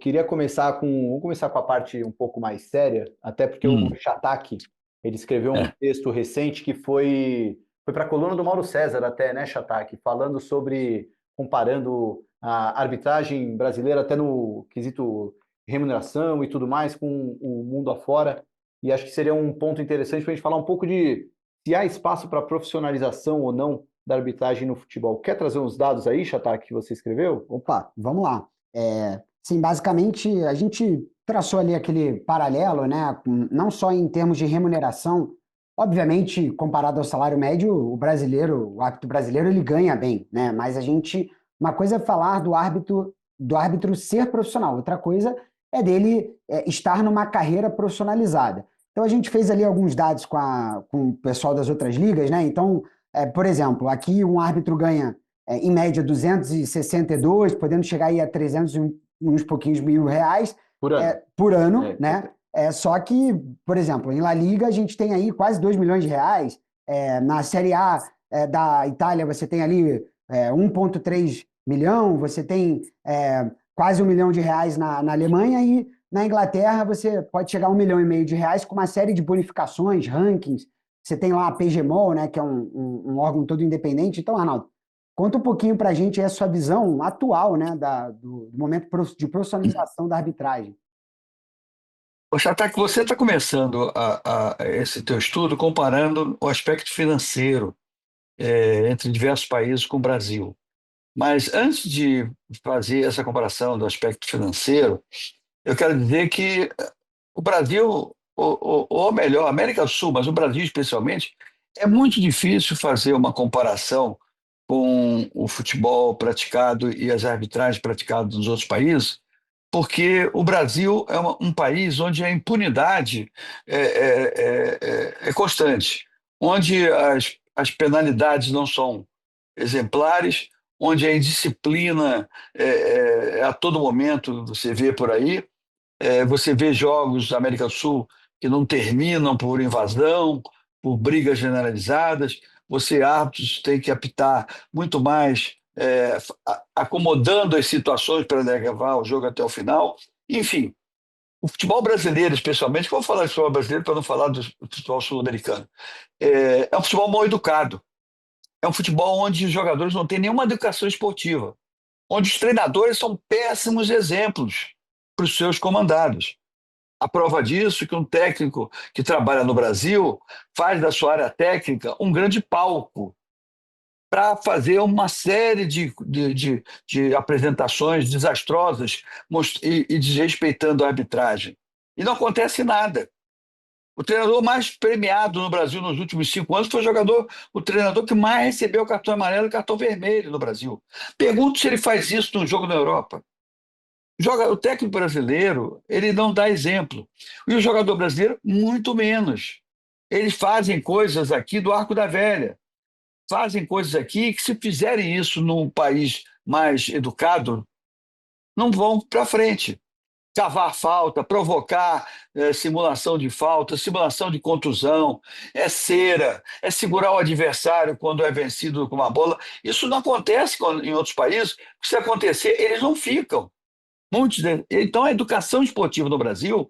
Queria começar vamos começar com a parte um pouco mais séria, até porque o Hum, Shatak, ele escreveu um é. texto recente que foi para a coluna do Mauro César até, né, Shatak, falando sobre, comparando a arbitragem brasileira até no quesito remuneração e tudo mais com o mundo afora, e acho que seria um ponto interessante para a gente falar um pouco de se há espaço para profissionalização ou não da arbitragem no futebol. Quer trazer uns dados aí, Shatak, que você escreveu? Opa, vamos lá. Sim, basicamente a gente traçou ali aquele paralelo, né? Não só em termos de remuneração, obviamente, comparado ao salário médio, o árbitro brasileiro, ele ganha bem, né? Mas uma coisa é falar do árbitro ser profissional, outra coisa é dele estar numa carreira profissionalizada. Então a gente fez ali alguns dados com o pessoal das outras ligas, né? Então, por exemplo, aqui um árbitro ganha em média 262, podendo chegar aí a 300 e uns pouquinhos mil reais Por ano. por ano, É, né? Só que, por exemplo, em La Liga a gente tem aí quase 2 milhões de reais, na Série A da Itália você tem ali 1,3 milhão, você tem quase 1 milhão de reais na Alemanha e na Inglaterra você pode chegar a 1,5 milhão de reais com uma série de bonificações, rankings. Você tem lá a PGMOL, né, que é um órgão todo independente. Então, Arnaldo, conta um pouquinho para a gente essa sua visão atual, né, do momento de profissionalização da arbitragem. Poxa, tá que você está começando esse teu estudo comparando o aspecto financeiro entre diversos países com o Brasil. Mas antes de fazer essa comparação do aspecto financeiro, eu quero dizer que o Brasil, ou melhor, a América do Sul, mas o Brasil especialmente, é muito difícil fazer uma comparação com o futebol praticado e as arbitragens praticadas nos outros países, porque o Brasil é um país onde a impunidade é constante, onde as penalidades não são exemplares, onde a indisciplina a todo momento você vê por aí. Você vê jogos da América do Sul que não terminam por invasão, por brigas generalizadas. Você, árbitros, tem que apitar muito mais, acomodando as situações para levar o jogo até o final. Enfim, o futebol brasileiro, especialmente, que eu vou falar de futebol brasileiro para não falar do futebol sul-americano, é um futebol mal educado. É um futebol onde os jogadores não têm nenhuma educação esportiva, onde os treinadores são péssimos exemplos para os seus comandados. A prova disso é que um técnico que trabalha no Brasil faz da sua área técnica um grande palco para fazer uma série de apresentações desastrosas e desrespeitando a arbitragem. E não acontece nada. O treinador mais premiado no Brasil nos últimos 5 anos foi o treinador que mais recebeu cartão amarelo e cartão vermelho no Brasil. Pergunto se ele faz isso num jogo na Europa. O técnico brasileiro, ele não dá exemplo. E o jogador brasileiro, muito menos. Eles fazem coisas aqui do Arco da Velha. Fazem coisas aqui que, se fizerem isso num país mais educado, não vão para frente. Cavar falta, provocar simulação de falta, simulação de contusão, é cera, é segurar o adversário quando é vencido com uma bola. Isso não acontece em outros países. Se acontecer, eles não ficam. Então, a educação esportiva no Brasil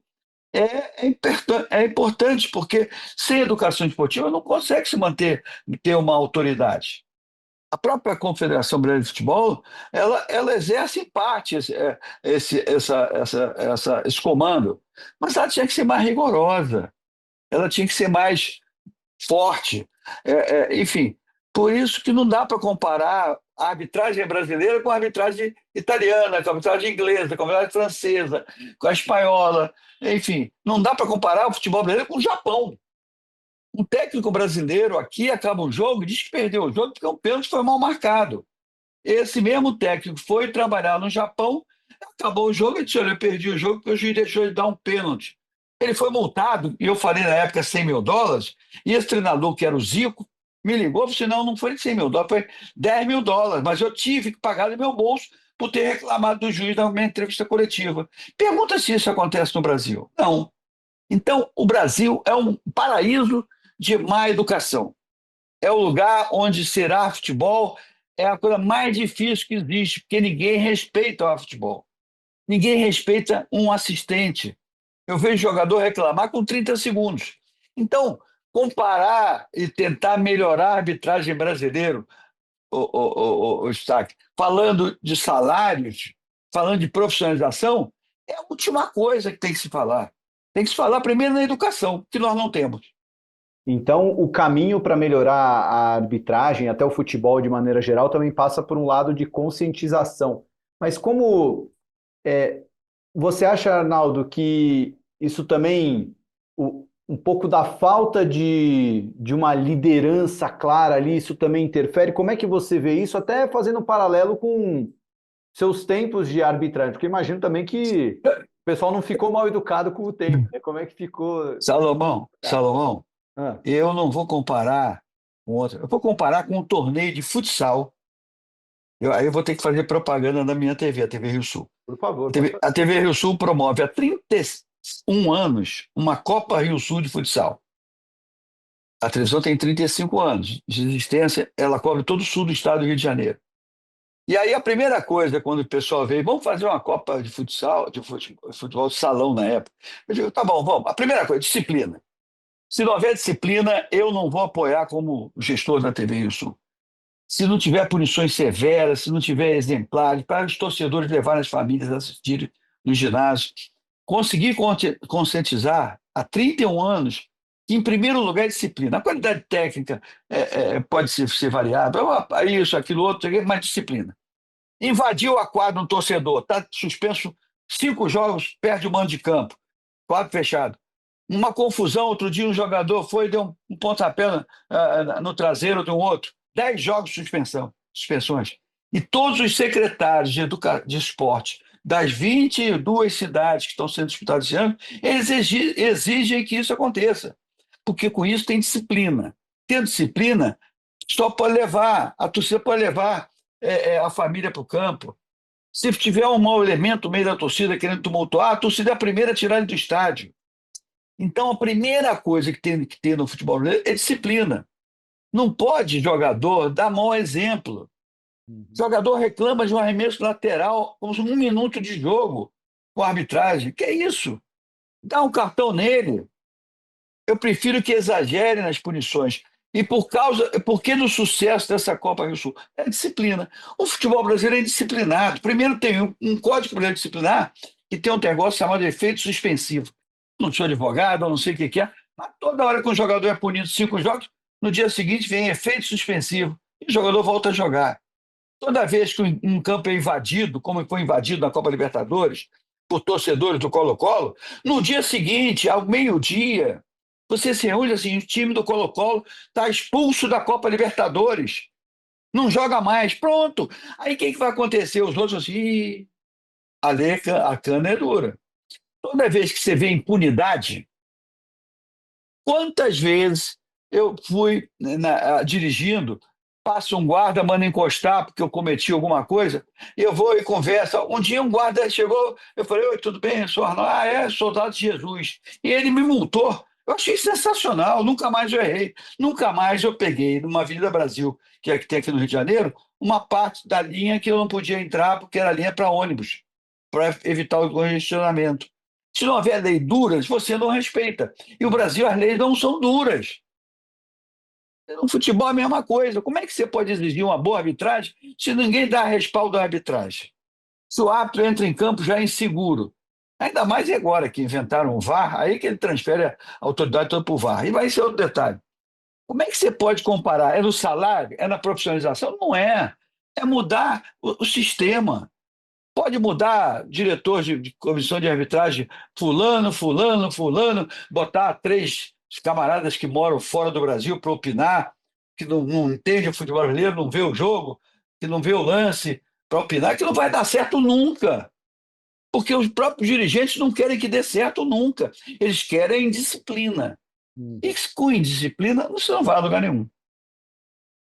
é importante, porque sem educação esportiva não consegue se manter, ter uma autoridade. A própria Confederação Brasileira de Futebol, ela exerce em parte esse comando, mas ela tinha que ser mais rigorosa, ela tinha que ser mais forte. Enfim, por isso que não dá para comparar a arbitragem brasileira com a arbitragem italiana, com a arbitragem inglesa, com a arbitragem francesa, com a espanhola. Enfim, não dá para comparar o futebol brasileiro com o Japão. Um técnico brasileiro aqui acaba um jogo e diz que perdeu o jogo porque o pênalti foi mal marcado. Esse mesmo técnico foi trabalhar no Japão, acabou o jogo e disse: olha, eu perdi o jogo porque o juiz deixou de dar um pênalti. Ele foi multado, e eu falei na época US$ 100 mil, e esse treinador, que era o Zico, me ligou e disse: não foi US$ 100 mil, foi US$ 10 mil, mas eu tive que pagar do meu bolso por ter reclamado do juiz na minha entrevista coletiva. Pergunta se isso acontece no Brasil. Não. Então, o Brasil é um paraíso de má educação. É o lugar onde será futebol é a coisa mais difícil que existe, porque ninguém respeita o futebol. Ninguém respeita um assistente. Eu vejo jogador reclamar com 30 segundos. Então, comparar e tentar melhorar a arbitragem brasileira, o Stack, falando de salários, falando de profissionalização, é a última coisa que tem que se falar. Tem que se falar primeiro na educação, que nós não temos. Então, o caminho para melhorar a arbitragem, até o futebol de maneira geral, também passa por um lado de conscientização. Mas como você acha, Arnaldo, que isso também, um pouco da falta de uma liderança clara ali, isso também interfere? Como é que você vê isso, até fazendo um paralelo com seus tempos de arbitragem? Porque imagino também que o pessoal não ficou mal educado com o tempo, né? Como é que ficou? Salomão, Ah, eu não vou comparar com outro. Eu vou comparar com um torneio de futsal. Aí eu vou ter que fazer propaganda na minha TV, a TV Rio Sul. por favor, A pode TV, a TV Rio Sul promove há 31 anos uma Copa Rio Sul de futsal. A televisão tem 35 anos de existência, ela cobre todo o sul do estado do Rio de Janeiro. E aí a primeira coisa, quando o pessoal veio, vamos fazer uma Copa de futsal, de futebol de salão na época. Eu digo, tá bom, vamos. A primeira coisa, disciplina. Se não houver disciplina, eu não vou apoiar como gestor da TV Rio Sul. Se não tiver punições severas, se não tiver exemplares, para os torcedores levarem as famílias a assistirem no ginásio. Consegui conscientizar há 31 anos que, em primeiro lugar, é disciplina. A qualidade técnica pode ser variável, isso, aquilo, outro, mas disciplina. Invadiu a quadra um torcedor, está suspenso 5 jogos, perde o mando de campo, quadro fechado. Uma confusão, outro dia um jogador foi e deu um pontapé no traseiro de um outro. 10 jogos de suspensões. E todos os secretários de esporte das 22 cidades que estão sendo disputadas esse ano, eles exigem que isso aconteça, porque com isso tem disciplina. Tendo disciplina, só pode levar, a torcida pode levar a família para o campo. Se tiver um mau elemento no meio da torcida querendo tumultuar, a torcida é a primeira a tirar ele do estádio. Então, a primeira coisa que tem que ter no futebol brasileiro é disciplina. Não pode jogador dar mau exemplo. Jogador reclama de um arremesso lateral com 1 minuto de jogo com a arbitragem. Que é isso? Dá um cartão nele. Eu prefiro que exagere nas punições. E porque do sucesso dessa Copa Rio Sul? É disciplina. O futebol brasileiro é indisciplinado. Primeiro tem um código brasileiro disciplinar que tem um negócio chamado efeito suspensivo. Não sou advogado, não sei o que é, mas toda hora que um jogador é punido 5 jogos, no dia seguinte vem efeito suspensivo e o jogador volta a jogar. Toda vez que um campo é invadido, como foi invadido na Copa Libertadores, por torcedores do Colo-Colo, no dia seguinte, ao meio-dia, você se reúne assim, o time do Colo-Colo está expulso da Copa Libertadores, não joga mais, pronto. Aí o que vai acontecer? Os outros assim, a cana é dura. Toda vez que você vê impunidade, quantas vezes eu fui dirigindo, passa um guarda, manda encostar porque eu cometi alguma coisa, e eu vou e converso. Um dia um guarda chegou, eu falei, oi, tudo bem, sou Arnaldo? Soldado de Jesus. E ele me multou. Eu achei sensacional, nunca mais eu errei, nunca mais eu peguei numa Avenida Brasil, que é que tem aqui no Rio de Janeiro, uma parte da linha que eu não podia entrar porque era linha para ônibus, para evitar o congestionamento. Se não houver lei duras, você não respeita. E o Brasil, as leis não são duras. No futebol é a mesma coisa. Como é que você pode exigir uma boa arbitragem se ninguém dá respaldo à arbitragem? Se o árbitro entra em campo já é inseguro. Ainda mais agora que inventaram o VAR, aí que ele transfere a autoridade toda para o VAR. E vai ser outro detalhe. Como é que você pode comparar? É no salário? É na profissionalização? Não é. É mudar o sistema. Pode mudar diretor de comissão de arbitragem, fulano, fulano, fulano, botar 3 camaradas que moram fora do Brasil para opinar, que não entende o futebol brasileiro, não vê o jogo, que não vê o lance, para opinar, que não vai dar certo nunca. Porque os próprios dirigentes não querem que dê certo nunca. Eles querem disciplina. E com indisciplina, você não vai a lugar nenhum.